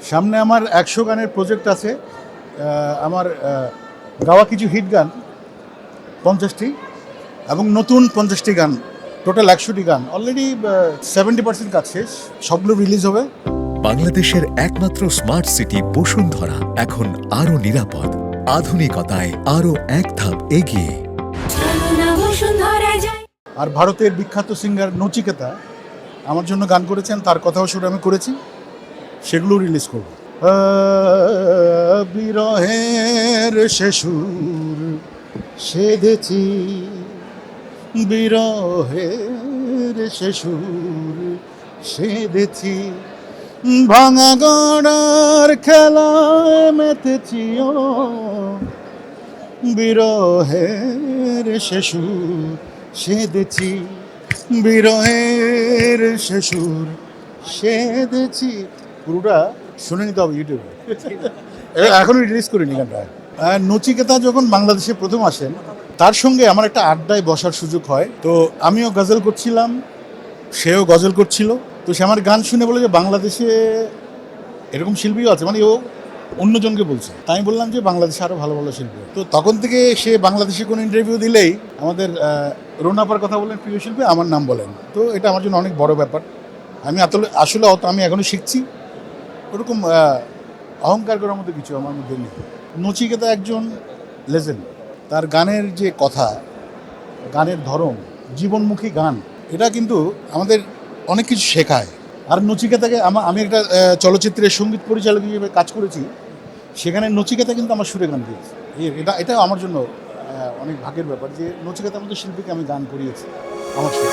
সামনে আমার 100 গানের প্রজেক্ট আছে। আমার গাওয়া কিছু হিট গান 50টি এবং নতুন 50টি গান, টোটাল 100টি গান। অলরেডি 70% কাজ শেষ, সবগুলো রিলিজ হবে। বাংলাদেশের একমাত্র স্মার্ট সিটি বসুন্ধরা এখন আরো নিরাপদ, আধুনিকতায় আরো এক ধাপ এগিয়ে। আর ভারতের বিখ্যাত সিঙ্গার নচিকেতা আমার জন্য গান করেছেন, তার কথাও শুরু আমি করেছি, সেগুলো রিলিজ করব। বিরহের শেষুর সেধেছি, বিরহের শেষুর সেধেছি, ভাঙা গড়ার খেলায় মেতেছি, ও বিরহের শেষুর সেধেছি, বিরহের শেষুর সেধেছি। পুরোটা শুনে নিতে হবে ইউটিউবে, এখনই রিলিজ করিনি গানটা। নচিকেতা যখন বাংলাদেশে প্রথম আসেন, তার সঙ্গে আমার একটা আড্ডায় বসার সুযোগ হয়। তো আমিও গজল করছিলাম, সেও গজল করছিল। তো সে আমার গান শুনে বলে যে বাংলাদেশে এরকম শিল্পীও আছে, মানে ও অন্যজনকে বলছে। তাই আমি বললাম যে বাংলাদেশে আরও ভালো ভালো শিল্পী। তো তখন থেকে সে বাংলাদেশে কোনো ইন্টারভিউ দিলেই আমাদের রোনাপার কথা বলেন, প্রিয় শিল্পী আমার নাম বলেন। তো এটা আমার জন্য অনেক বড় ব্যাপার। আমি আসলে আমি এখনও শিখছি। ওরকম অহংকার করার মতো কিছু আমার মধ্যে নেই। নচিকেতা একজন লেজেন্ড। তার গানের যে কথা, গানের ধরন, জীবনমুখী গান, এটা কিন্তু আমাদের অনেক কিছু শেখায়। আর নচিকেতাকে আমি একটা চলচ্চিত্রের সঙ্গীত পরিচালক হিসেবে কাজ করেছি, সেখানে নচিকেতা কিন্তু আমার সুরে গান দিয়েছে। এটা আমার জন্য অনেক ভাগ্যের ব্যাপার যে নচিকেতার মতো শিল্পীকে আমি গান করিয়েছি আমার সুরে।